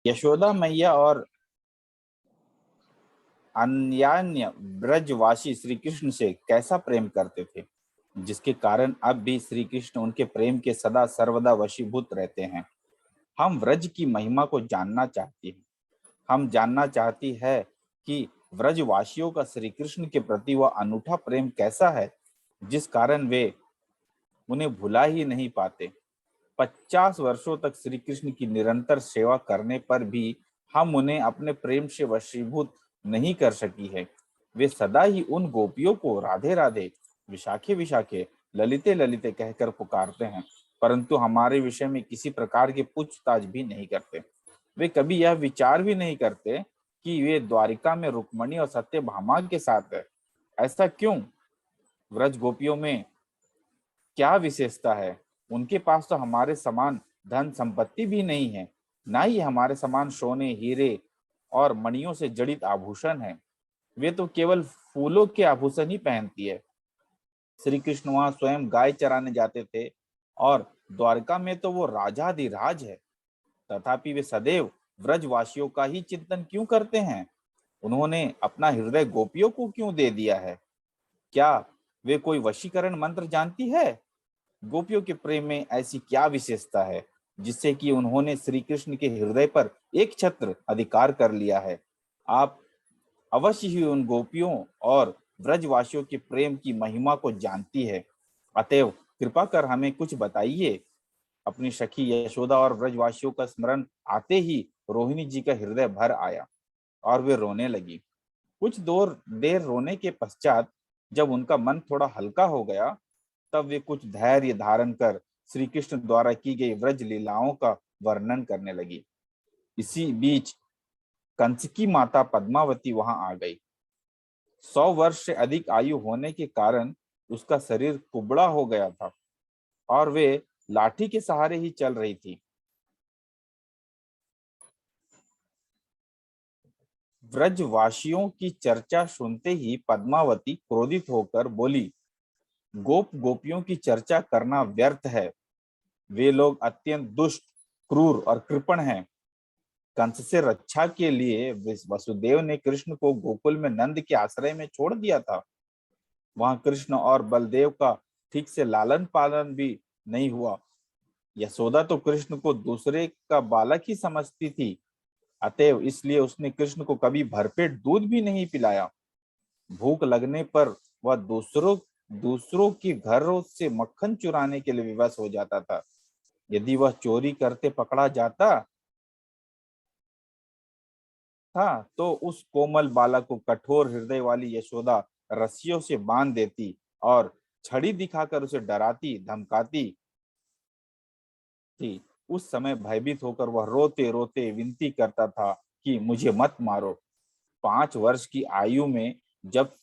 यशोदा मैया और अन्यान्य ब्रजवासी श्री कृष्ण से कैसा प्रेम करते थे, जिसके कारण अब भी श्री कृष्ण उनके प्रेम के सदा सर्वदा वशीभूत रहते हैं। हम व्रज की महिमा को जानना चाहती हैं। हम जानना चाहती है कि व्रजवासियों का श्री कृष्ण के प्रति वह अनूठा प्रेम कैसा है, जिस कारण वे उन्हें भुला ही नहीं पाते। 50 वर्षों तक श्री कृष्ण की निरंतर सेवा करने पर भी हम उन्हें अपने प्रेम से वशीभूत नहीं कर सकी है। वे सदा ही उन गोपियों को राधे राधे, विशाखे विशाखे, ललिते ललिते कहकर पुकारते हैं, परंतु हमारे विषय में किसी प्रकार की पूछताछ भी नहीं करते। वे कभी यह विचार भी नहीं करते कि वे द्वारिका में रुक्मणी और सत्यभामा के साथ है। ऐसा क्यों? व्रज गोपियों में क्या विशेषता है? उनके पास तो हमारे समान धन संपत्ति भी नहीं है, ना ही हमारे समान सोने, हीरे और मणियों से जड़ित आभूषण है। वे तो केवल फूलों के आभूषण ही पहनती है। श्री कृष्ण वहां स्वयं गाय चराने जाते थे और द्वारका में तो वो राजाधिराज है। तथापि वे सदैव व्रजवासियों का ही चिंतन क्यों करते हैं? उन्होंने अपना हृदय गोपियों को क्यों दे दिया है? क्या वे कोई वशीकरण मंत्र जानती है? गोपियों के प्रेम में ऐसी क्या विशेषता है जिससे कि उन्होंने श्री कृष्ण के हृदय पर एक छत्र अधिकार कर लिया है? आप अवश्य ही उन गोपियों और व्रजवासियों के प्रेम की महिमा को जानती है। अतएव कृपा कर हमें कुछ बताइए। अपनी सखी यशोदा और व्रजवासियों का स्मरण आते ही रोहिणी जी का हृदय भर आया और वे रोने लगी। कुछ देर रोने के पश्चात जब उनका मन थोड़ा हल्का हो गया, तब वे कुछ धैर्य धारण कर श्री कृष्ण द्वारा की गई व्रज लीलाओं का वर्णन करने लगी। इसी बीच कंस की माता पद्मावती वहां आ गई। 100 वर्ष से अधिक आयु होने के कारण उसका शरीर कुबड़ा हो गया था और वे लाठी के सहारे ही चल रही थी। व्रजवासियों की चर्चा सुनते ही पद्मावती क्रोधित होकर बोली, गोप गोपियों की चर्चा करना व्यर्थ है। वे लोग अत्यंत दुष्ट, क्रूर और कृपण हैं। कंस से रक्षा के लिए वसुदेव ने कृष्ण को गोकुल में नंद के आश्रय में छोड़ दिया था। वहां कृष्ण और बलदेव का ठीक से लालन पालन भी नहीं हुआ। यशोदा तो कृष्ण को दूसरे का बालक ही समझती थी, अतएव इसलिए उसने कृष्ण को कभी भरपेट दूध भी नहीं पिलाया। भूख लगने पर वह दूसरों दूसरों के घरों से मक्खन चुराने के लिए विवश हो जाता था। यदि वह चोरी करते पकड़ा जाता था तो उस कोमल बालक को कठोर हृदय वाली यशोदा रस्सियों से बांध देती और छड़ी दिखाकर उसे डराती धमकाती थी। उस समय भयभीत होकर वह रोते रोते विनती करता था कि मुझे मत मारो। 5 वर्ष की आयु में जब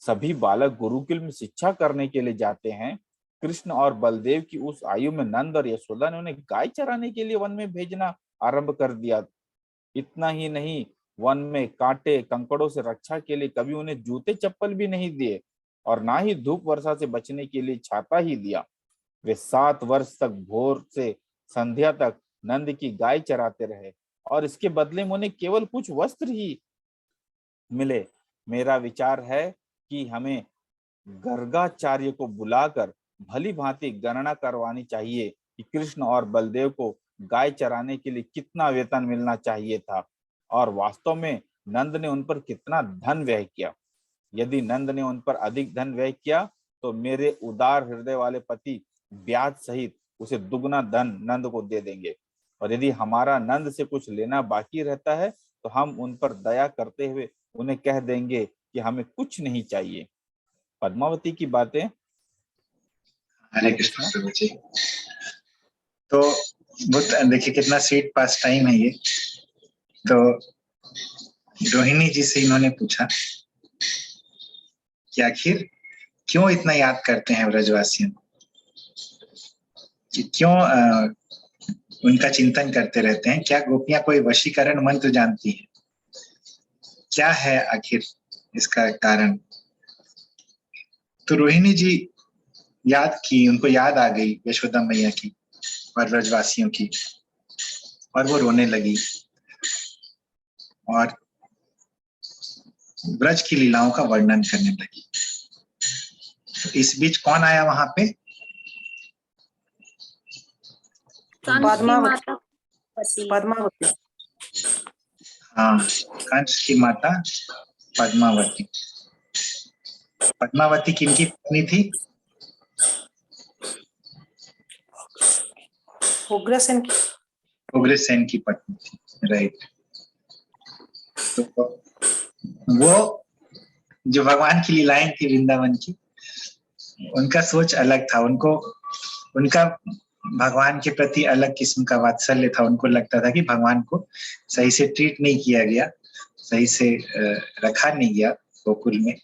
सभी बालक गुरुकुल में शिक्षा करने के लिए जाते हैं, कृष्ण और बलदेव की उस आयु में नंद और यशोदा ने उन्हें गाय चराने के लिए वन में भेजना आरंभ कर दिया। इतना ही नहीं, वन में कांटे कंकड़ों से रक्षा के लिए कभी उन्हें जूते चप्पल भी नहीं दिए और ना ही धूप वर्षा से बचने के लिए छाता ही दिया। वे 7 वर्ष तक भोर से संध्या तक नंद की गाय चराते रहे और इसके बदले में उन्हें केवल कुछ वस्त्र ही मिले। मेरा विचार है कि हमें गर्गाचार्य को बुलाकर भली भांति गणना करवानी चाहिए कि कृष्ण और बलदेव को गाय चराने के लिए कितना वेतन मिलना चाहिए था और वास्तव में नंद ने उन पर कितना धन व्यय किया। यदि नंद ने उन पर अधिक धन व्यय किया तो मेरे उदार हृदय वाले पति ब्याज सहित उसे दुगना धन नंद को दे देंगे, और यदि हमारा नंद से कुछ लेना बाकी रहता है तो हम उन पर दया करते हुए उन्हें कह देंगे कि हमें कुछ नहीं चाहिए। पद्मावती की बातें। हरे हरे कृष्ण कृष्णा। प्रभु जी। तो देखिए कितना स्वीट पास टाइम है ये। तो रोहिणी जी से इन्होंने पूछा कि आखिर क्यों इतना याद करते हैं ब्रजवासियों कि क्यों उनका चिंतन करते रहते हैं। क्या गोपियां कोई वशीकरण मंत्र जानती हैं? क्या है आखिर इसका कारण? तो रोहिणी जी याद की, उनको याद आ गई यशोदा मैया की और ब्रजवासियों की, और वो रोने लगी। और ब्रज की लीलाओं का वर्णन करने लगी। तो इस बीच कौन आया वहां पे? पद्मावती। हाँ, कंस की माता पद्मावती। पद्मावती किनकी पत्नी थी? उग्रसेन की। उग्रसेन की पत्नी थी, राइट। तो वो जो भगवान की लीलाएं थी वृंदावन की, उनका सोच अलग था। उनका भगवान के प्रति अलग किस्म का वात्सल्य था। उनको लगता था कि भगवान को सही से ट्रीट नहीं किया गया, सही से रखा नहीं गया गोकुल में।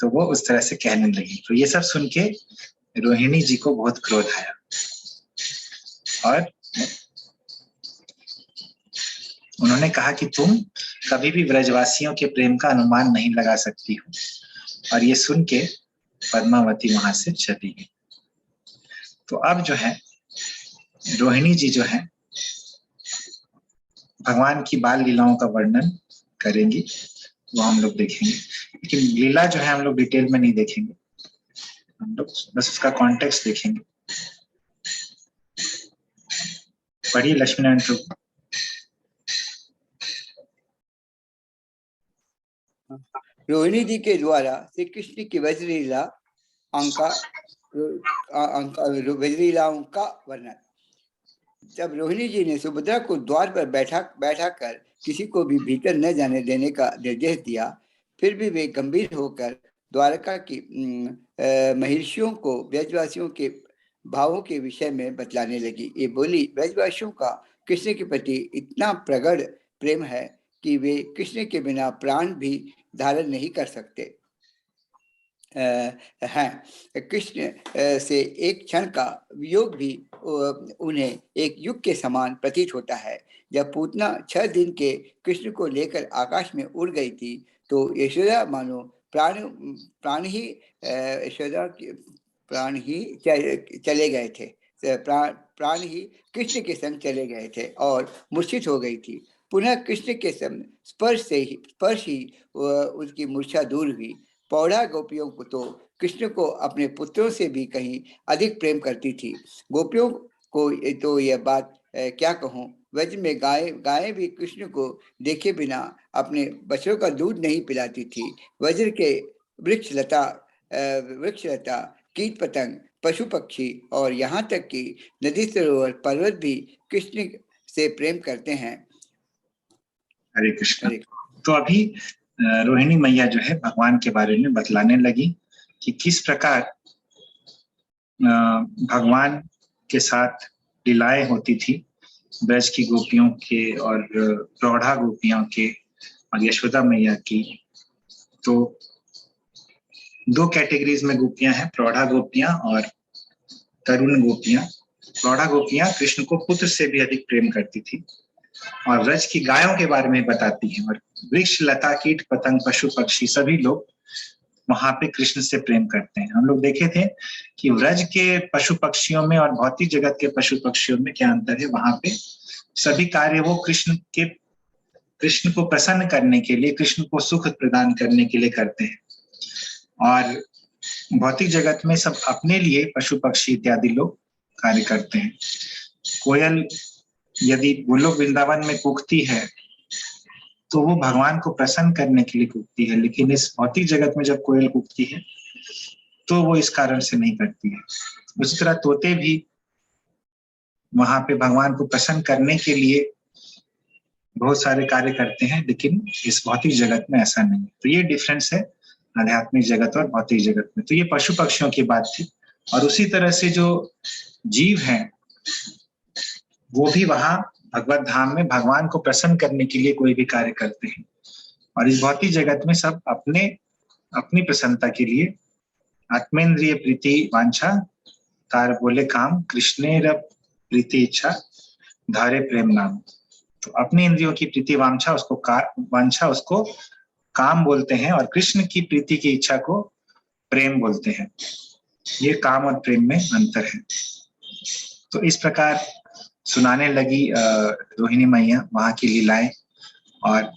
तो वो उस तरह से कहने लगी। तो ये सब सुन के रोहिणी जी को बहुत क्रोध आया और उन्होंने कहा कि तुम कभी भी ब्रजवासियों के प्रेम का अनुमान नहीं लगा सकती हो। और ये सुन के पद्मावती वहां से चली गई। तो अब जो है रोहिणी जी जो है भगवान की बाल लीलाओं का वर्णन करेंगी, वो हम लोग देखेंगे। लेकिन लीला जो है हम लोग डिटेल में नहीं देखेंगे, हम लोग बस उसका कॉन्टेक्स्ट देखेंगे। पढ़िए लक्ष्मीनारायण प्रभु। रोहिणी जी के द्वारा श्री कृष्ण की वज्रलीला वज्रलीलाओं का वर्णन। जब रोहिणी जी ने सुभद्रा को द्वार पर बैठा कर किसी को भी भीतर न जाने देने का निर्देश दिया, फिर भी वे गंभीर होकर द्वारका की महिषियों को ब्रजवासियों के भावों के विषय में बतलाने लगी। ये बोली, ब्रजवासियों का कृष्ण के प्रति इतना प्रगाढ़ प्रेम है कि वे कृष्ण के बिना प्राण भी धारण नहीं कर सकते हैं। कृष्ण से एक क्षण का वियोग भी उन्हें एक युग के समान प्रतीत होता है। जब पूतना 6 दिन के कृष्ण को लेकर आकाश में उड़ गई थी, तो यशोदा मानो प्राण ही चले गए थे। प्राण ही कृष्ण के संग चले गए थे और मूर्छित हो गई थी। पुनः कृष्ण के स्पर्श ही उनकी मूर्छा दूर हुई। पौड़ा गोपियों को तो कृष्ण को अपने पुत्रों से भी कहीं अधिक प्रेम करती थी। गोपियों को तो यह बात क्या कहूँ, व्रज में गायें भी कृष्ण को देखे बिना अपने बच्चों का दूध नहीं पिलाती थी। वज्र के वृक्ष लता कीट पतंग पशु पक्षी और यहाँ तक कि नदी सरोवर पर्वत भी कृष्ण से प्रेम करते हैं। हरे कृष्ण। तो अभी रोहिणी मैया जो है भगवान के बारे में बतलाने लगी कि किस प्रकार भगवान के साथ लीलाएं होती थी ब्रज की गोपियों के और प्रौढ़ा गोपियों के और यशोदा मैया की। तो 2 कैटेगरीज में गोपियां हैं, प्रौढ़ा गोपियां और तरुण गोपियां। प्रौढ़ा गोपियां कृष्ण को पुत्र से भी अधिक प्रेम करती थी और व्रज की गायों के बारे में बताती है। और वृक्ष लता कीट पतंग पशु पक्षी सभी लोग वहां पे कृष्ण से प्रेम करते हैं। हम लोग देखे थे कि व्रज के पशु पक्षियों में और भौतिक जगत के पशु पक्षियों में क्या अंतर है। वहां पे सभी कार्य वो कृष्ण को प्रसन्न करने के लिए, कृष्ण को सुख प्रदान करने के लिए करते हैं। और भौतिक जगत में सब अपने लिए पशु पक्षी इत्यादि लोग कार्य करते हैं। कोयल यदि गोलोक वृंदावन में कूकती है तो वो भगवान को प्रसन्न करने के लिए कूकती है, लेकिन इस भौतिक जगत में जब कोयल कूकती है तो वो इस कारण से नहीं करती है। उसी तरह तोते भी वहां पे भगवान को प्रसन्न करने के लिए बहुत सारे कार्य करते हैं, लेकिन इस भौतिक जगत में ऐसा नहीं। तो ये डिफरेंस है आध्यात्मिक जगत और भौतिक जगत में। तो ये पशु पक्षियों की बात थी। और उसी तरह से जो जीव हैं वो भी वहां भगवत धाम में भगवान को प्रसन्न करने के लिए कोई भी कार्य करते हैं। और इस भौतिक जगत में सब अपनी प्रसन्नता के लिए आत्मेंद्रिय प्रीति वांछा तार बोले काम, कृष्णेर प्रीति इच्छा धारे प्रेम नाम। तो अपने इंद्रियों की प्रीति वांछा उसको काम बोलते हैं और कृष्ण की प्रीति की इच्छा को प्रेम बोलते हैं। ये काम और प्रेम में अंतर है। तो इस प्रकार सुनाने लगी रोहिणी मैया वहां की लीलाएं, और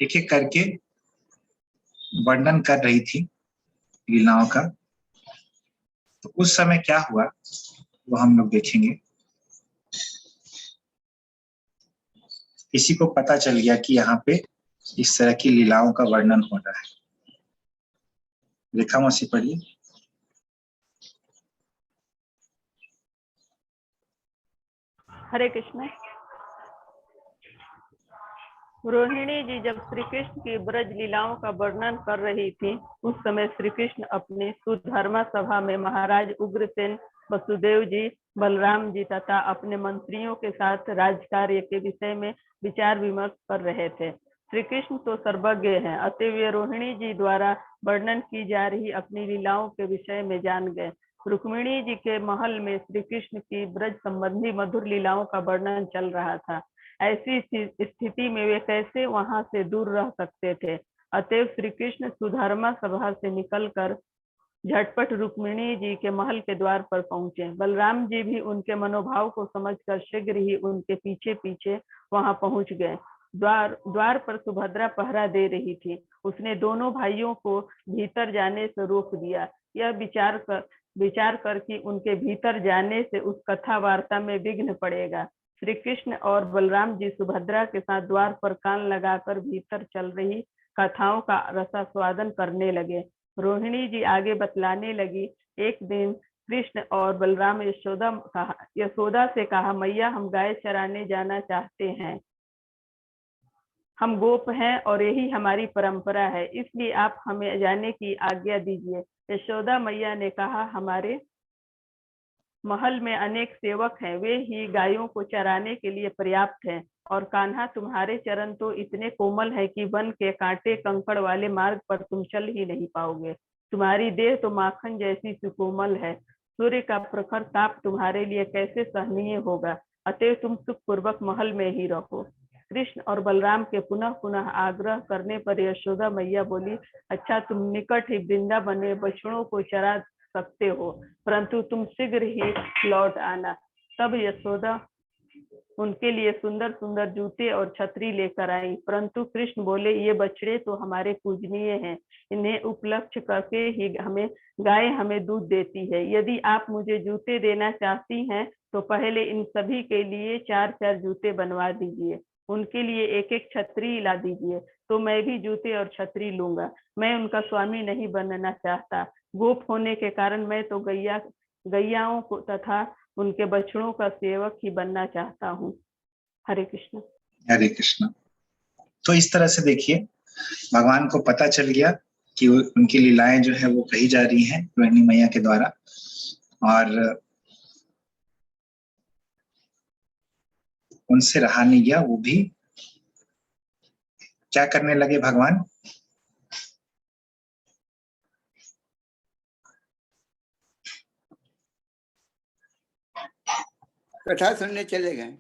एक एक करके वर्णन कर रही थी लीलाओं का। तो उस समय क्या हुआ वो हम लोग देखेंगे। किसी को पता चल गया कि यहाँ पे इस तरह की लीलाओं का वर्णन हो रहा है। रेखा मौसी पढ़िए। हरे कृष्ण। रोहिणी जी जब श्री कृष्ण की ब्रज लीलाओं का वर्णन कर रही थी, उस समय श्री कृष्ण अपनी सुधर्मा सभा में महाराज उग्रसेन, वसुदेव जी, बलराम जी तथा अपने मंत्रियों के साथ राजकार्य के विषय में विचार विमर्श कर रहे थे। श्री कृष्ण तो सर्वज्ञ हैं, अतएव वे रोहिणी जी द्वारा वर्णन की जा रही अपनी लीलाओं के विषय में जान गए। रुक्मिणी जी के महल में श्री कृष्ण की ब्रज संबंधी मधुर लीलाओं का वर्णन चल रहा था। ऐसी स्थिति में वे कैसे वहां से दूर रह सकते थे। अतएव श्री कृष्ण सुधर्मा सभा से निकलकर झटपट रुक्मिणी जी के महल के द्वार पर पहुंचे। बलराम जी भी उनके मनोभाव को समझकर शीघ्र ही उनके पीछे पीछे वहां पहुंच गए। द्वार पर सुभद्रा पहरा दे रही थी। उसने दोनों भाइयों को भीतर जाने से रोक दिया। यह विचार कर कि उनके भीतर जाने से उस कथा वार्ता में विघ्न पड़ेगा। श्री कृष्ण और बलराम जी सुभद्रा के साथ द्वार पर कान लगाकर भीतर चल रही कथाओं का रसास्वादन करने लगे। रोहिणी जी आगे बतलाने लगी। एक दिन कृष्ण और बलराम यशोदा से कहा, मैया हम गाय चराने जाना चाहते हैं। हम गोप हैं और यही हमारी परंपरा है, इसलिए आप हमें जाने की आज्ञा दीजिए। यशोदा मैया ने कहा, हमारे महल में अनेक सेवक हैं, वे ही गायों को चराने के लिए पर्याप्त हैं। और कान्हा, तुम्हारे चरण तो इतने कोमल है कि वन के कांटे कंकड़ वाले मार्ग पर तुम चल ही नहीं पाओगे। तुम्हारी देह तो माखन जैसी सुकोमल है। सूर्य का प्रखर ताप तुम्हारे लिए कैसे सहनीय होगा। अतएव तुम सुखपूर्वक महल में ही रहो। कृष्ण और बलराम के पुनः पुनः आग्रह करने पर यशोदा मैया बोली, अच्छा, तुम निकट ही वृंदावन में बछड़ों को चरा सकते हो, परंतु तुम शीघ्र ही लौट आना। तब यशोदा उनके लिए सुंदर सुंदर जूते और छतरी लेकर आई, परंतु कृष्ण बोले, ये बछड़े तो हमारे पूजनीय हैं, इन्हें उपलक्ष्य करके ही गाय हमें दूध देती है। यदि आप मुझे जूते देना चाहती हैं तो पहले इन सभी के लिए 4-4 जूते बनवा दीजिए, उनके लिए एक एक छतरी ला दीजिए, तो मैं भी जूते और छतरी लूंगा। मैं उनका स्वामी नहीं बनना चाहता। गोप होने के कारण मैं तो गैयाओं को तथा उनके बछड़ों का सेवक ही बनना चाहता हूँ। हरे कृष्ण। हरे कृष्ण। तो इस तरह से देखिए, भगवान को पता चल गया कि उनकी लीलाएं जो है वो कही जा रही हैं रोहिणी मैया के द्वारा, और उनसे रहा नहीं गया। वो भी क्या करने लगे भगवान, कथा सुनने चले गए।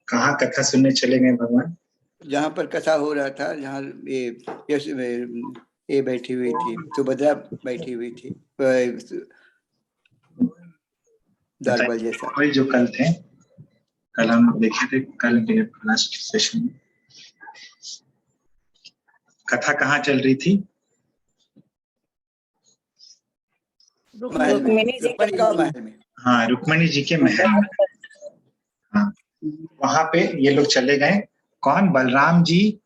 कहाँ कथा सुनने चले गए भगवान? जहाँ पर कथा हो रहा था, जहाँ ये बैठी हुई थी, सुभद्रा बैठी हुई थी, दरबार जैसा। वही जो कल थे, कल हम लोग देखे थे, कल के लास्ट सेशन में कथा कहाँ चल रही थी? रुक्मिणी जी के महल में। हाँ, रुक्मिणी जी के महल में। हाँ, वहां पे ये लोग चले गए। कौन? बलराम जी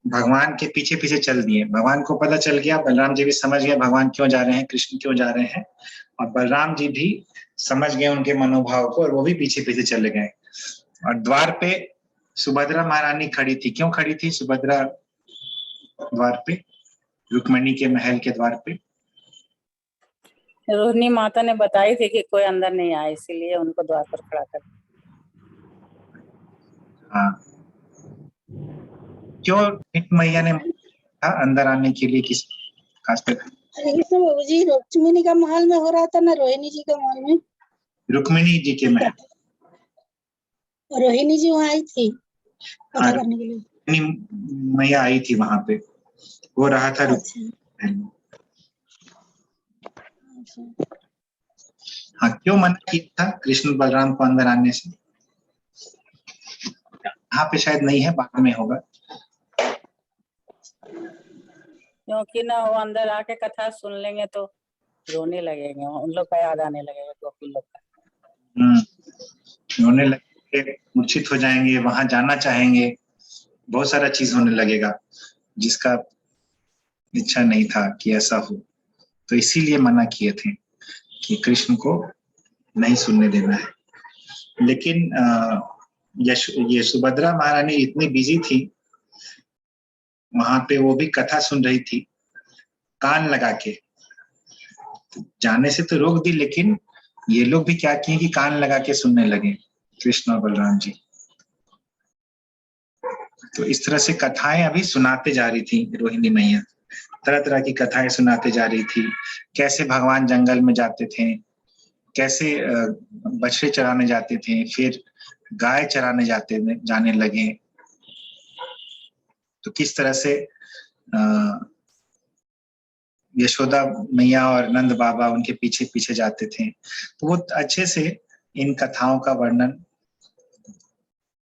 भगवान के पीछे पीछे चल दिए। भगवान को पता चल गया, बलराम जी भी समझ गए भगवान क्यों जा रहे हैं, कृष्ण क्यों जा रहे हैं, और बलराम जी भी समझ गए उनके मनोभाव को, और वो भी पीछे पीछे चले गए। और द्वार पे सुभद्रा महारानी खड़ी थी। क्यों खड़ी थी सुभद्रा द्वार पे, रुक्मिणी के महल के द्वार पे? रोहिणी माता ने बताई थी कि कोई अंदर नहीं आए, इसीलिए उनको द्वार पर खड़ा कर। हाँ, क्यों मैया ने अंदर आने के लिए किस खास पर? बाबू जी, रुक्मिणी का महल में हो रहा था ना, रोहिणी जी का महल में? रुक्मिणी जी के महल। रोहिणी जी वहाँ आई थी कथा करने के लिए। मैया आई थी वहां पे। वो रहा था अच्छा अच्छा। हाँ, क्यों मना किया था कृष्ण बलराम को अंदर आने से? यहाँ पे शायद नहीं है, बाद में होगा। क्योंकि ना वो अंदर आके कथा सुन लेंगे तो रोने लगेंगे, उन लोग का याद आने लगेगा गोपी लोग का। रोने लगेंगे, मूर्छित हो जाएंगे, वहां जाना चाहेंगे, बहुत सारा चीज होने लगेगा जिसका इच्छा नहीं था कि ऐसा हो। तो इसीलिए मना किए थे कि कृष्ण को नहीं सुनने देना है। लेकिन ये सुभद्रा महारानी इतनी बिजी थी, वहां पे वो भी कथा सुन रही थी कान लगा के। जाने से तो रोक दी, लेकिन ये लोग भी क्या किए कि कान लगा के सुनने लगे, कृष्ण और बलराम जी। तो इस तरह से कथाएं अभी सुनाते जा रही थी रोहिणी मैया, तरह तरह की कथाएं सुनाते जा रही थी। कैसे भगवान जंगल में जाते थे, कैसे बछड़े चराने जाते थे, फिर गाय चराने जाने लगे, तो किस तरह से यशोदा मैया और नंद बाबा उनके पीछे पीछे जाते थे। तो बहुत अच्छे से इन कथाओं का वर्णन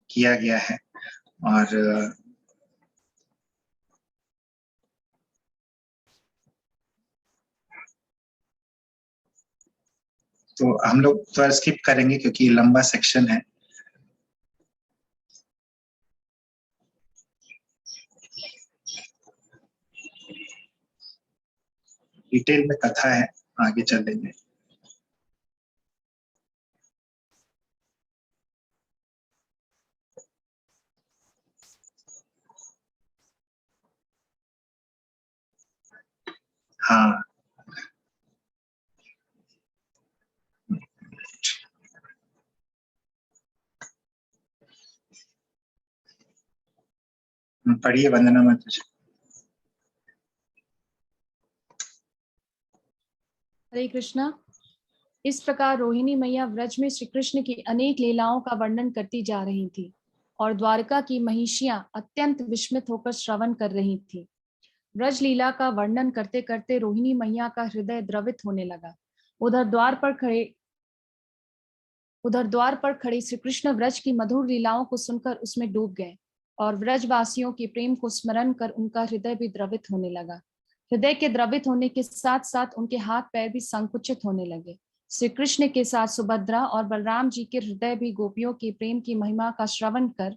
किया गया है। और तो हम लोग थोड़ा स्किप करेंगे क्योंकि लंबा सेक्शन है। डिटेल में कथा है, आगे चलेंगे। हाँ, पढ़िए वंदना माता। हरे कृष्णा। इस प्रकार रोहिणी मैया व्रज में श्री कृष्ण की अनेक लीलाओं का वर्णन करती जा रही थी और द्वारका की महिषियां अत्यंत विस्मित होकर श्रवण कर रही थी। व्रज लीला का वर्णन करते करते रोहिणी मैया का हृदय द्रवित होने लगा। उधर द्वार पर खड़े श्री कृष्ण व्रज की मधुर लीलाओं को सुनकर उसमें डूब गए और व्रजवासियों के प्रेम को स्मरण कर उनका हृदय भी द्रवित होने लगा। हृदय के द्रवित होने के साथ साथ उनके हाथ पैर भी संकुचित होने लगे। श्री कृष्ण के साथ सुभद्रा और बलराम जी के हृदय भी गोपियों के प्रेम की महिमा का श्रवण कर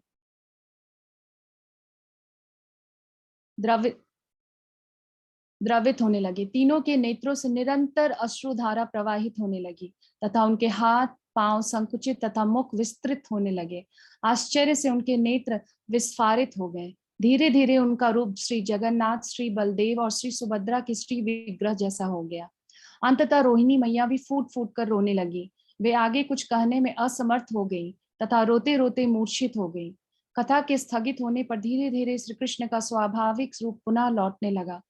द्रवित होने लगे। तीनों के नेत्रों से निरंतर अश्रुधारा प्रवाहित होने लगी तथा उनके हाथ पांव संकुचित तथा मुख विस्तृत होने लगे। आश्चर्य से उनके नेत्र विस्फारित हो गए। धीरे धीरे उनका रूप श्री जगन्नाथ, श्री बलदेव और श्री सुभद्रा के श्री विग्रह जैसा हो गया। अंततः रोहिणी मैया भी फूट फूट कर रोने लगी। वे आगे कुछ कहने में असमर्थ हो गई तथा रोते रोते मूर्छित हो गई। कथा के स्थगित होने पर धीरे धीरे श्री कृष्ण का स्वाभाविक रूप पुनः लौटने लगा।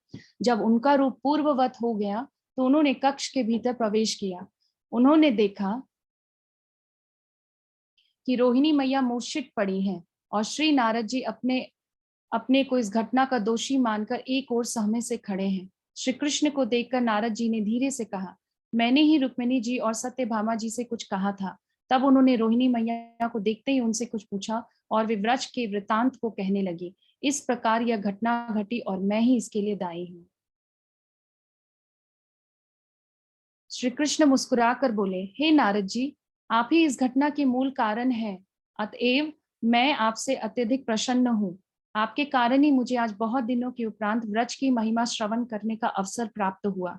जब उनका रूप पूर्ववत हो गया तो उन्होंने कक्ष के भीतर प्रवेश किया। उन्होंने देखा कि रोहिणी मैया मूर्छित पड़ी हैं और श्री नारद जी अपने को इस घटना का दोषी मानकर एक ओर सहमे से खड़े हैं। श्री कृष्ण को देखकर नारद जी ने धीरे से कहा, मैंने ही रुक्मिणी जी और सत्यभामा जी से कुछ कहा था। तब उन्होंने रोहिणी मैया को देखते ही उनसे कुछ पूछा और वे व्रज के वृतांत को कहने लगी। इस प्रकार यह घटना घटी और मैं ही इसके लिए दायी हूँ। श्री कृष्ण मुस्कुराकर बोले, हे नारद जी, आप ही इस घटना के मूल कारण हैं। अतएव मैं आपसे अत्यधिक प्रसन्न हूँ। आपके कारण ही मुझे आज बहुत दिनों के उपरांत व्रज की महिमा श्रवण करने का अवसर प्राप्त हुआ।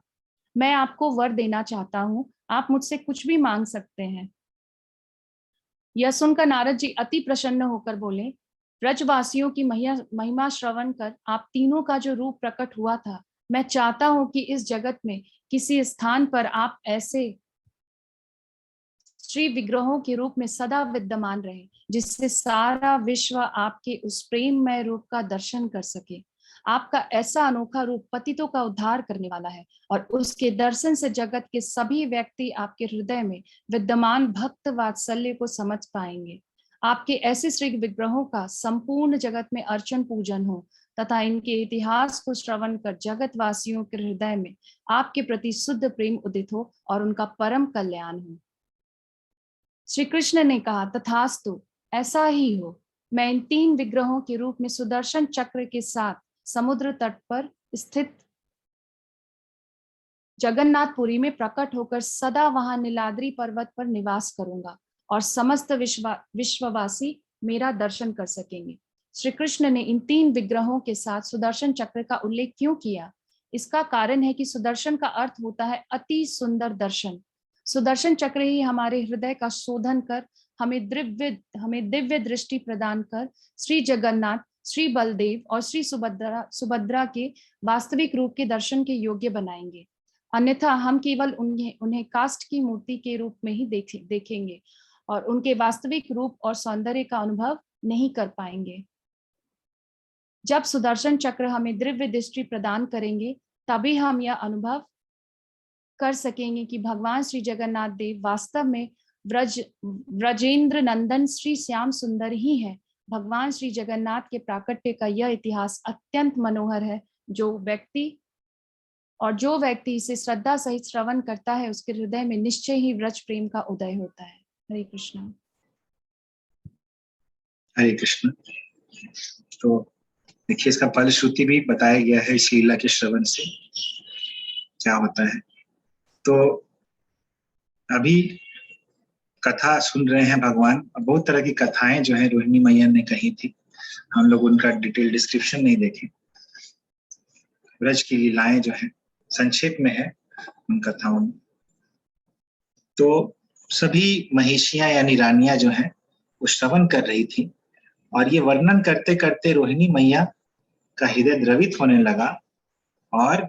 मैं आपको वर देना चाहता हूँ, आप मुझसे कुछ भी मांग सकते हैं। यह सुनकर नारद जी अति प्रसन्न होकर बोले, व्रजवासियों की महिमा श्रवण कर आप तीनों का जो रूप प्रकट हुआ था, मैं चाहता हूं कि इस जगत में किसी स्थान पर आप ऐसे श्री विग्रहों के रूप में सदा विद्यमान रहे, जिससे सारा विश्व आपके उस प्रेममय रूप का दर्शन कर सके। आपका ऐसा अनोखा रूप पतितों का उद्धार करने वाला है और उसके दर्शन से जगत के सभी व्यक्ति आपके हृदय में विद्यमान भक्त वात्सल्य को समझ पाएंगे। आपके ऐसे श्री विग्रहों का संपूर्ण जगत में अर्चन पूजन हो तथा इनके इतिहास को श्रवण कर जगतवासियों के हृदय में आपके प्रति शुद्ध प्रेम उदित हो और उनका परम कल्याण हो। श्री कृष्ण ने कहा, तथास्तु, ऐसा ही हो। मैं इन 3 विग्रहों के रूप में सुदर्शन चक्र के साथ समुद्र तट पर स्थित जगन्नाथपुरी में प्रकट होकर सदा वहां नीलाद्री पर्वत पर निवास करूंगा और समस्त विश्ववासी मेरा दर्शन कर सकेंगे। श्री कृष्ण ने इन 3 विग्रहों के साथ सुदर्शन चक्र का उल्लेख क्यों किया? इसका कारण है कि सुदर्शन का अर्थ होता है अति सुंदर दर्शन। सुदर्शन चक्र ही हमारे हृदय का शोधन कर हमें दिव्य दृष्टि प्रदान कर श्री जगन्नाथ, श्री बलदेव और श्री सुभद्रा के वास्तविक रूप के दर्शन के योग्य बनाएंगे। अन्यथा हम केवल उन्हें काष्ठ की मूर्ति के रूप में ही देखेंगे और उनके वास्तविक रूप और सौंदर्य का अनुभव नहीं कर पाएंगे। जब सुदर्शन चक्र हमें दिव्य दृष्टि प्रदान करेंगे, तभी हम यह अनुभव कर सकेंगे कि भगवान श्री जगन्नाथ देव वास्तव में व्रजेंद्र नंदन श्री श्याम सुंदर ही है। भगवान श्री जगन्नाथ के प्राकट्य का यह इतिहास अत्यंत मनोहर है। जो व्यक्ति इसे श्रद्धा सहित श्रवण करता है, उसके हृदय में निश्चय ही व्रज प्रेम का उदय होता है। हरे कृष्ण। हरे कृष्ण। तो देखिए, इसका फलश्रुति भी बताया गया है इस लीला के श्रवण से क्या होता है। तो अभी कथा सुन रहे हैं भगवान। बहुत तरह की कथाएं जो है रोहिणी मैया ने कही थी, हम लोग उनका डिटेल डिस्क्रिप्शन नहीं देखे। ब्रज की लीलाएं जो है संक्षेप में है उन कथाओं में। तो सभी महिषियां यानी रानियां जो है वो श्रवण कर रही थी और ये वर्णन करते करते रोहिणी मैया का हृदय द्रवित होने लगा और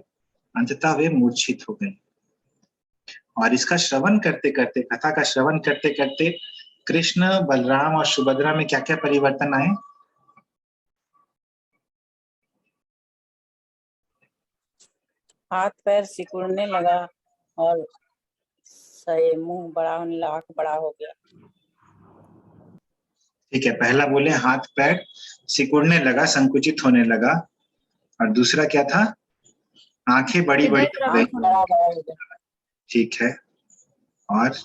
अंततः वे मूर्छित हो गई। और इसका श्रवण करते करते, कथा का श्रवण करते करते कृष्ण, बलराम और सुभद्रा में क्या क्या परिवर्तन आए? हाथ पैर सिकुड़ने लगा और मुंह बड़ा होने लगा, आंख बड़ा हो गया। ठीक है, पहला बोले हाथ पैर सिकुड़ने लगा, संकुचित होने लगा, और दूसरा क्या था? आंखें बड़ी बड़ी हो गई। ठीक है, और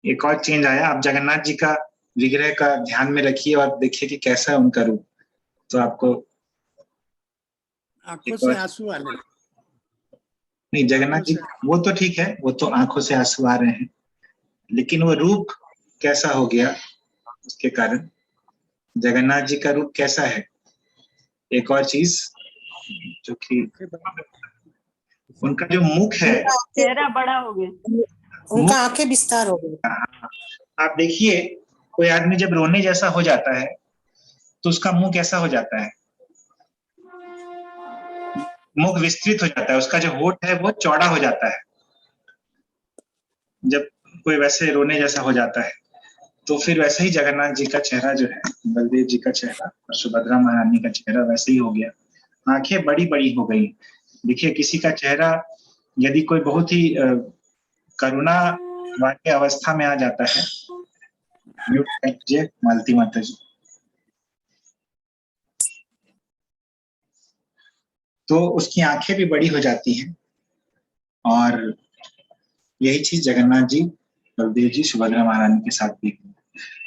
एक और चेंज आया। आप जगन्नाथ जी का विग्रह का ध्यान में रखिए और देखिए कि कैसा है उनका रूप। तो आपको आंखों से आंसू आने लगे। नहीं, जगन्नाथ जी वो तो ठीक है, वो तो आंखों से आंसू आ रहे हैं, लेकिन वो रूप कैसा हो गया उसके कारण। जगन्नाथ जी का रूप कैसा है? एक और चीज जो कि उनका जो मुख है, चेहरा बड़ा हो गया, उनका आंखें विस्तार हो गई। आप देखिए, कोई आदमी जब रोने जैसा हो जाता है तो उसका मुंह कैसा हो जाता है? मुख विस्तृत हो जाता है, उसका जो होठ है वो चौड़ा हो जाता है। जब कोई वैसे रोने जैसा हो जाता है तो फिर वैसे ही जगन्नाथ जी का चेहरा जो है, बलदेव जी का चेहरा और सुभद्रा महारानी का चेहरा वैसे ही हो गया। आंखें बड़ी बड़ी हो गई। देखिए, किसी का चेहरा यदि कोई बहुत ही करुणा वाली अवस्था में आ जाता है, म्यूट कीजिए मालती माता जी, तो उसकी आंखें भी बड़ी हो जाती हैं। और यही चीज जगन्नाथ जी, बलदेव जी, सुभद्रा महारानी के साथ भी।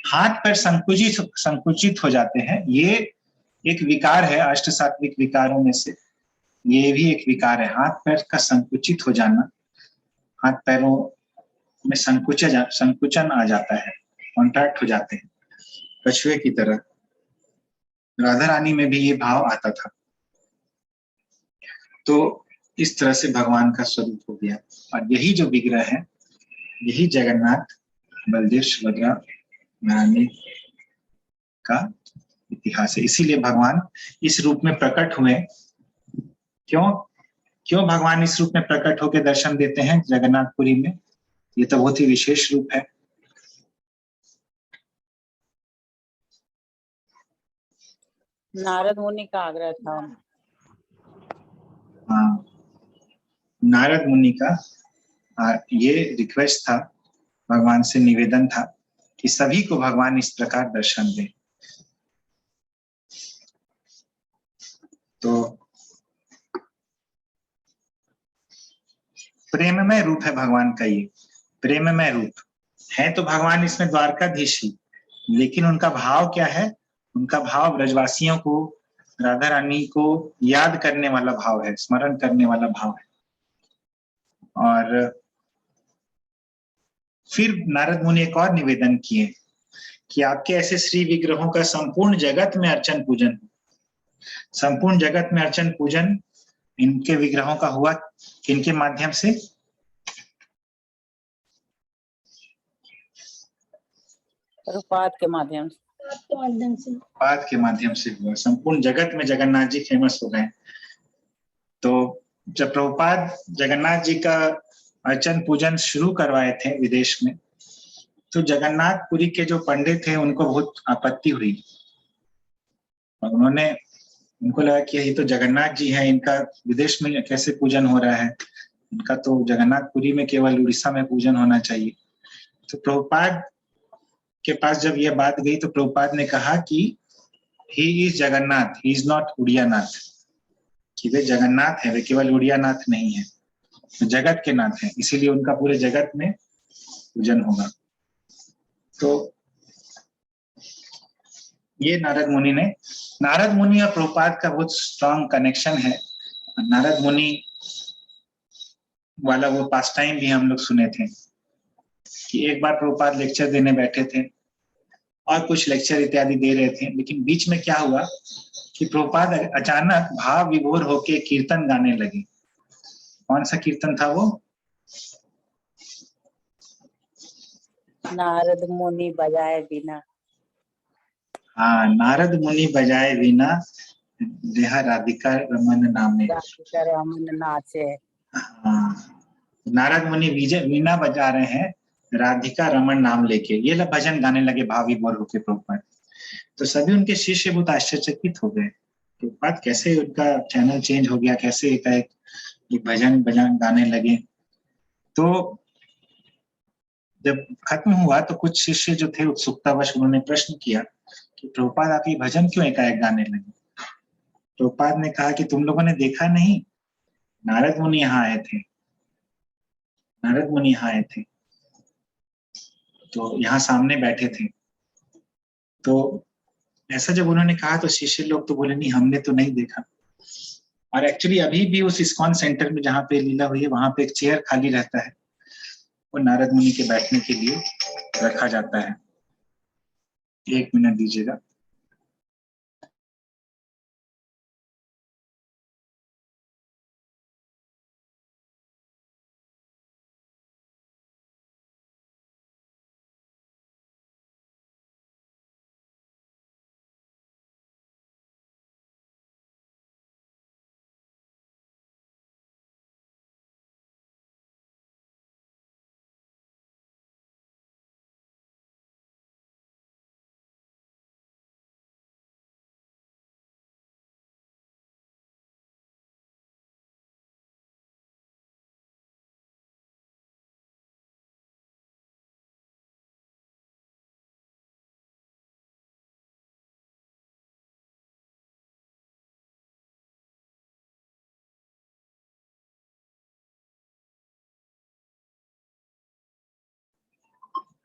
हाथ पैर संकुचित हो जाते हैं। ये एक विकार है, अष्ट सात्विक विकारों में से ये भी एक विकार है। हाथ पैर का संकुचित हो जाना, हाथ पैरों में संकुचन आ जाता है, कॉन्ट्रैक्ट हो जाते हैं कछुए की तरह। राधा रानी में भी ये भाव आता था। तो इस तरह से भगवान का स्वरूप हो गया। और यही जो विग्रह है, यही जगन्नाथ, बलदेव, सुभद्रा महारानी का इतिहास है। इसीलिए भगवान इस रूप में प्रकट हुए। क्यों भगवान इस रूप में प्रकट होकर दर्शन देते हैं जगन्नाथपुरी में? ये तो बहुत ही विशेष रूप है। नारद मुनि का आग्रह था। हाँ, नारद मुनि का ये रिक्वेस्ट था भगवान से निवेदन था कि सभी को भगवान इस प्रकार दर्शन दे। तो प्रेममय रूप है भगवान का, ये प्रेममय रूप है। तो भगवान इसमें द्वारकाधीश ही, लेकिन उनका भाव क्या है? उनका भाव ब्रजवासियों को, राधा रानी को याद करने वाला भाव है, स्मरण करने वाला भाव है। और फिर नारद मुनि एक और निवेदन किए कि आपके ऐसे श्री विग्रहों का संपूर्ण जगत में अर्चन पूजन, संपूर्ण जगत में अर्चन पूजन इनके विग्रहों का हुआ किनके माध्यम से? प्रभुपाद के माध्यम से। प्रभुपाद के माध्यम से हुआ। संपूर्ण जगत में जगन्नाथ जी फेमस हो गए। तो जब प्रभुपाद जगन्नाथ जी का अर्चन पूजन शुरू करवाए थे विदेश में, तो जगन्नाथपुरी के जो पंडित थे उनको बहुत आपत्ति हुई और उनको लगा कि ये तो जगन्नाथ जी हैं, इनका विदेश में कैसे पूजन हो रहा है, इनका तो जगन्नाथपुरी में केवल उड़ीसा में पूजन होना चाहिए। तो प्रभुपाद के पास जब यह बात गई तो प्रभुपाद ने कहा कि he is Jagannath, he is not Oriya Nath, कि वे जगन्नाथ है, वे केवल उड़िया नाथ नहीं है, जगत के नाथ हैं, इसीलिए उनका पूरे जगत में पूजन होगा। तो ये नारद मुनि और प्रभुपाद का बहुत स्ट्रांग कनेक्शन है। नारद मुनि वाला वो पास्ट टाइम भी हम लोग सुने थे कि एक बार प्रभुपाद लेक्चर देने बैठे थे और कुछ लेक्चर इत्यादि दे रहे थे, लेकिन बीच में क्या हुआ कि प्रभुपाद अचानक भाव विभोर होके कीर्तन गाने लगे। कौन सा कीर्तन था वो? नारद मुनि बजाए बिना। हाँ, नारद मुनि बजाए वीणा, देहा राधिका रमन नामे। राधिका रमन नाचे। हाँ, नारद मुनि वीणा बजा रहे हैं राधिका रमन नाम लेके, ये लोग भजन गाने लगे भाव विभोर होके प्रभुपाद। तो सभी उनके शिष्य बहुत आश्चर्यचकित हो गए, प्रभुपाद कैसे उनका चैनल चेंज हो गया, कैसे एकाएक भजन गाने लगे। तो जब खत्म हुआ तो कुछ शिष्य जो थे उत्सुकतावश उन्होंने प्रश्न किया कि प्रभुपाद आप ये भजन क्यों एकाएक गाने लगे? प्रभुपाद ने कहा कि तुम लोगों ने देखा नहीं, नारद मुनि यहाँ आए थे, नारद मुनि यहाँ आए थे, तो यहाँ सामने बैठे थे। तो ऐसा जब उन्होंने कहा तो शिष्य लोग तो बोले नहीं, हमने तो नहीं देखा। और एक्चुअली अभी भी उस इस्कॉन सेंटर में जहाँ पे लीला हुई है वहां पे एक चेयर खाली रहता है, वो नारद मुनि के बैठने के लिए रखा जाता है। 1 मिनट दीजिएगा।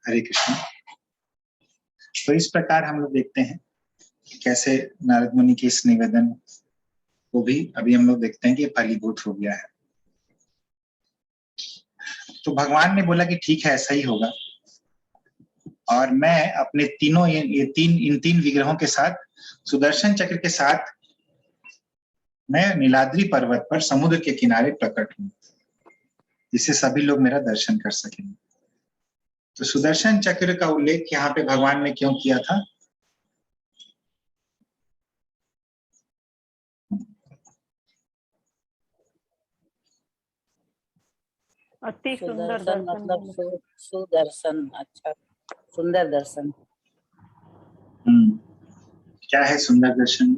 हरे कृष्ण। तो इस प्रकार हम लोग देखते हैं कैसे नारद मुनि के इस निवेदन को भी अभी हम लोग देखते हैं कि फलीभूत हो गया है। तो भगवान ने बोला कि ठीक है, ऐसा ही होगा, और मैं अपने तीनों इन तीन विग्रहों के साथ, सुदर्शन चक्र के साथ मैं नीलाद्री पर्वत पर समुद्र के किनारे प्रकट हूं, जिससे सभी लोग मेरा दर्शन कर सकेंगे। तो सुदर्शन चक्र का उल्लेख यहाँ पे भगवान ने क्यों किया था? अति सुंदर सुदर्शन दर्शन मतलब सुदर्शन, अच्छा, सुंदर दर्शन। क्या है सुंदर दर्शन?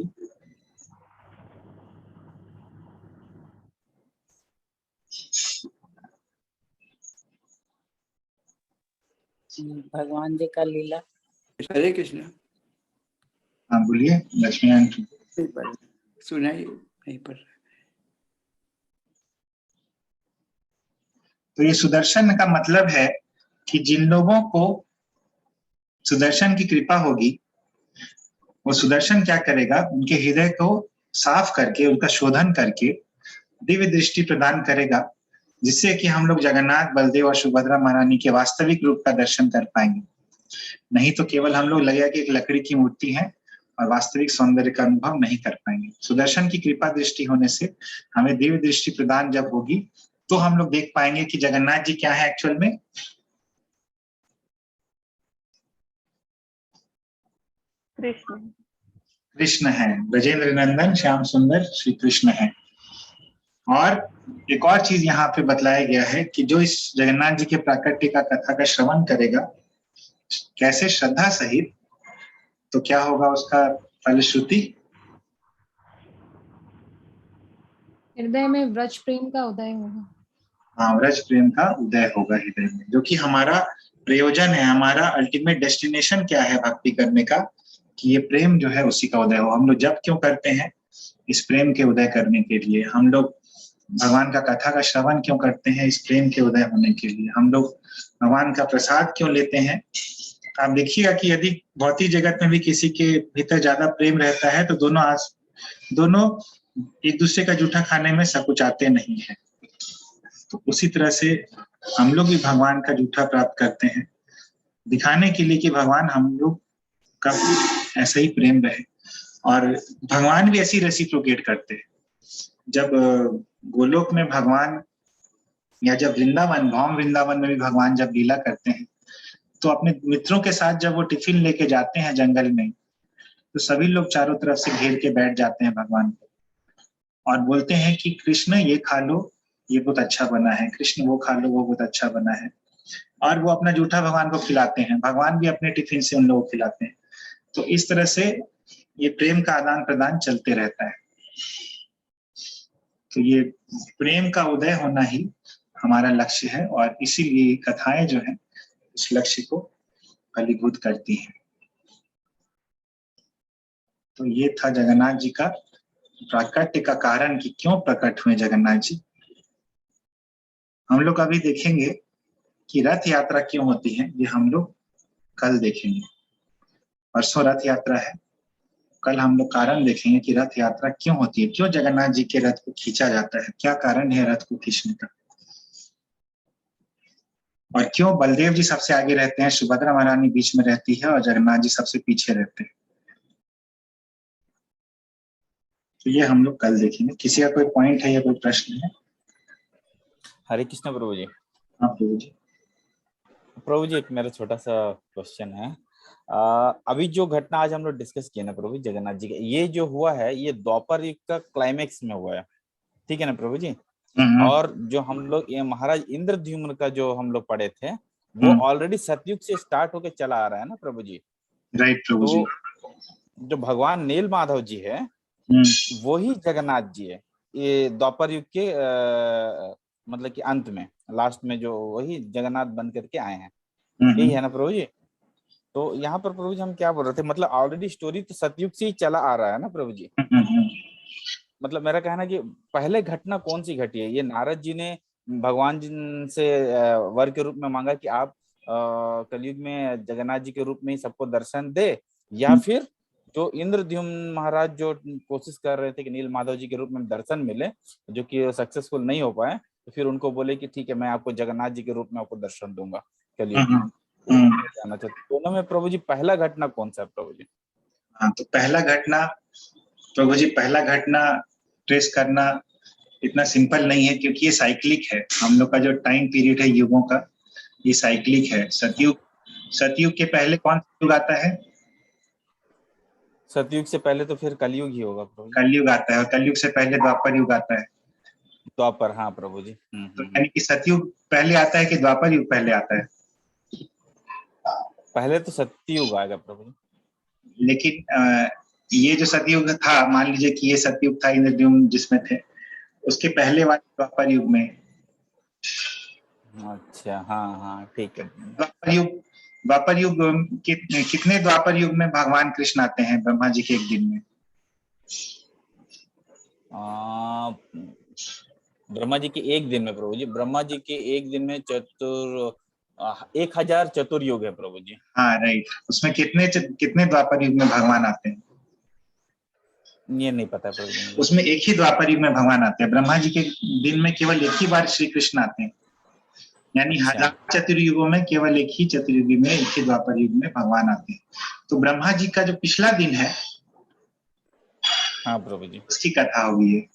भगवान जी का लीला। हरे कृष्ण। हाँ बोलिए लक्ष्मी आंटी। नहीं पढ़ रहे। सुनाइए, नहीं पढ़ रहे। तो ये सुदर्शन का मतलब है कि जिन लोगों को सुदर्शन की कृपा होगी, वो सुदर्शन क्या करेगा, उनके हृदय को साफ करके, उनका शोधन करके दिव्य दृष्टि प्रदान करेगा, जिससे कि हम लोग जगन्नाथ, बलदेव और सुभद्रा महारानी के वास्तविक रूप का दर्शन कर पाएंगे। नहीं तो केवल हम लोग लगेगा कि एक लकड़ी की मूर्ति है और वास्तविक सौंदर्य का अनुभव नहीं कर पाएंगे। सुदर्शन की कृपा दृष्टि होने से हमें दिव्य दृष्टि प्रदान जब होगी तो हम लोग देख पाएंगे कि जगन्नाथ जी क्या है एक्चुअल में। कृष्ण। कृष्ण है, ब्रजेंद्र नंदन श्याम सुंदर श्री कृष्ण है। और एक और चीज यहाँ पे बतलाया गया है कि जो इस जगन्नाथ जी के प्राकट्य का कथा का श्रवण करेगा कैसे श्रद्धा सहित, तो क्या होगा उसका फलश्रुति? हृदय में व्रज प्रेम का उदय होगा। हाँ, व्रज प्रेम का उदय होगा हृदय में, जो कि हमारा प्रयोजन है, हमारा अल्टीमेट डेस्टिनेशन क्या है भक्ति करने का, कि ये प्रेम जो है उसी का उदय हो। हम लोग जब क्यों करते हैं? इस प्रेम के उदय करने के लिए। हम लोग भगवान का कथा का श्रवण क्यों करते हैं? इस प्रेम के उदय होने के लिए। हम लोग भगवान का प्रसाद क्यों लेते हैं? आप देखिएगा कि यदि भौतिक जगत में भी किसी के भीतर ज्यादा प्रेम रहता है तो दोनों एक दूसरे का जूठा खाने में सकुचाते नहीं है। तो उसी तरह से हम लोग भी भगवान का जूठा प्राप्त करते हैं, दिखाने के लिए कि भगवान हम लोग का ऐसा ही प्रेम रहे। और भगवान भी ऐसी रेसिप्रोकेट करते हैं। जब गोलोक में भगवान, या जब वृंदावन, भौम वृंदावन में भी भगवान जब लीला करते हैं, तो अपने मित्रों के साथ जब वो टिफिन लेके जाते हैं जंगल में, तो सभी लोग चारों तरफ से घेर के बैठ जाते हैं भगवान को और बोलते हैं कि कृष्ण ये खा लो, ये बहुत अच्छा बना है, कृष्ण वो खा लो, वो बहुत अच्छा बना है। और वो अपना जूठा भगवान को खिलाते हैं, भगवान भी अपने टिफिन से उन लोगों को खिलाते हैं। तो इस तरह से ये प्रेम का आदान प्रदान चलते रहता है। तो ये प्रेम का उदय होना ही हमारा लक्ष्य है, और इसीलिए कथाएं जो है उस लक्ष्य को फलीभूत करती हैं। तो ये था जगन्नाथ जी का प्राकट्य का कारण कि क्यों प्रकट हुए जगन्नाथ जी। हम लोग अभी देखेंगे कि रथ यात्रा क्यों होती है, ये हम लोग कल देखेंगे। परसों रथ यात्रा है, कल हम लोग कारण देखेंगे कि रथ यात्रा क्यों होती है, क्यों जगन्नाथ जी के रथ को खींचा जाता है, क्या कारण है रथ को खींचने का, और क्यों बलदेव जी सबसे आगे रहते हैं, सुभद्रा महारानी बीच में रहती है और जगन्नाथ जी सबसे पीछे रहते हैं। तो ये हम लोग कल देखेंगे। किसी का कोई पॉइंट है या कोई प्रश्न है? हरे कृष्ण प्रभु जी। हाँ प्रभु जी। प्रभु जी, एक मेरा छोटा सा क्वेश्चन है। अभी जो घटना आज हम लोग डिस्कस किए ना प्रभु जगन्नाथ जी का, ये जो हुआ है ये द्वापर युग का क्लाइमेक्स में हुआ है, ठीक है ना प्रभु जी? और जो हम लोग ये महाराज इंद्रद्युम्न का जो हम लोग पढ़े थे वो ऑलरेडी सतयुग से स्टार्ट होके चला आ रहा है ना प्रभु जी? राइट प्रभु जी। तो जो भगवान नील माधव जी है वही जगन्नाथ जी है ये द्वापर युग के मतलब कि अंत में, लास्ट में जो वही जगन्नाथ बन करके आए हैं, यही है ना प्रभु जी? तो यहाँ पर प्रभु जी हम क्या बोल रहे थे, मतलब ऑलरेडी स्टोरी तो सतयुग से ही चला आ रहा है ना प्रभु जी? मतलब मेरा कहना कि पहले घटना कौन सी घटी है? ये नारद जी ने भगवान जी से वर के रूप में मांगा कि आप कलयुग में जगन्नाथ जी के रूप में ही सबको दर्शन दे, या फिर जो इंद्रद्युम्न महाराज जो कोशिश कर रहे थे कि नील माधव जी के रूप में दर्शन मिले, जो कि सक्सेसफुल नहीं हो पाए, तो फिर उनको बोले कि ठीक है मैं आपको जगन्नाथ जी के रूप में आपको दर्शन दूंगा कलयुग में। जानना चाहते दोनों में प्रभु जी पहला घटना कौन सा है प्रभु जी? हाँ, तो पहला घटना प्रभु जी, पहला घटना ट्रेस करना इतना सिंपल नहीं है, क्योंकि ये साइक्लिक है। हम लोग का जो टाइम पीरियड है युगों का, ये साइक्लिक है। सतयुग के पहले कौन सा युग आता है? सतयुग से पहले तो फिर कलयुग ही होगा प्रभु जी। कलयुग आता है, और कलयुग से पहले द्वापर युग आता है। द्वापर, हाँ प्रभु जी। तो यानी कि सतयुग पहले आता है कि द्वापर युग पहले आता है? पहले तो सतयुग आएगा प्रभु जी। लेकिन ये जो सतयुग था, मान लीजिए कि ये सतयुग था इंद्रद्युम्न जिसमें थे, उसके पहले वाले द्वापर युग में, अच्छा हाँ हाँ ठीक है। द्वापर युग द्वापर युग कितने द्वापर युग में भगवान कृष्ण आते हैं ब्रह्मा जी के एक दिन में? ब्रह्मा जी के एक दिन में प्रभु जी, ब्रह्मा जी के एक दिन में 1000 चतुर्युग है प्रभु जी। हाँ राइट, उसमें कितने द्वापर युग में भगवान आते हैं? ये नहीं पता प्रभु जी मुझे। उसमें एक ही द्वापर युग में भगवान आते हैं। ब्रह्मा जी के दिन में केवल एक ही बार श्री कृष्ण आते हैं, यानी अच्छा। 1000 चतुर्युगों में केवल एक ही चतुर्युग में, एक ही द्वापर युग में भगवान आते हैं। तो ब्रह्मा जी का जो पिछला दिन है, हाँ प्रभु जी, उसकी कथा होगी ये।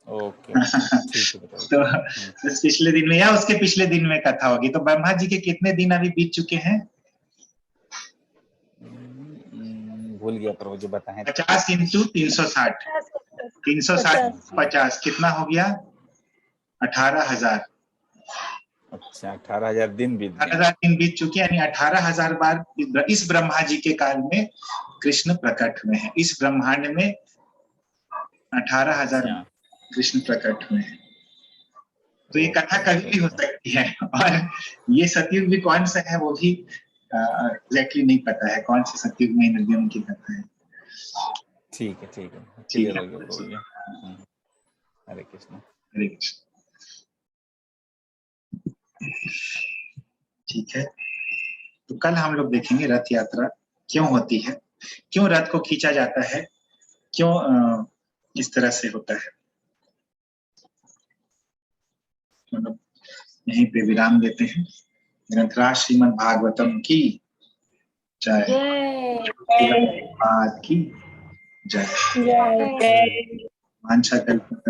ओके ठीक है प्रभु। तो उस पिछले दिन में या उसके पिछले दिन में कथा होगी। तो ब्रह्मा जी के कितने दिन अभी बीत चुके हैं? भूल गया प्रभु जी, बताएं। 50 इंटू 360, 360 50 कितना हो गया? 18,000। अच्छा, 18,000 दिन बीत गए। 18,000 दिन बीत चुके, यानी 18,000 बार इस ब्रह्मा जी के काल में कृष्ण प्रकट हुए हैं। इस ब्रह्मांड में 18,000 अच्छा। कृष्ण प्रकट हुए हैं। तो ये कथा कभी भी हो सकती है। और ये सतयुग भी कौन सा है वो भी एग्जैक्टली नहीं पता है, कौन से सतयुग में नदियों की कथा है। ठीक है ठीक है, ठीक क्लियर है, हो गया प्रभु जी। हरे कृष्ण। हरे कृष्ण। ठीक है, तो कल हम लोग देखेंगे रथ यात्रा क्यों होती है, क्यों रथ को खींचा जाता है, क्यों इस तरह से होता है। मतलब यहीं पे विराम देते हैं। ग्रंथराज श्रीमद् भागवतम की जय। की जय। जय। वांछा कल्पतरू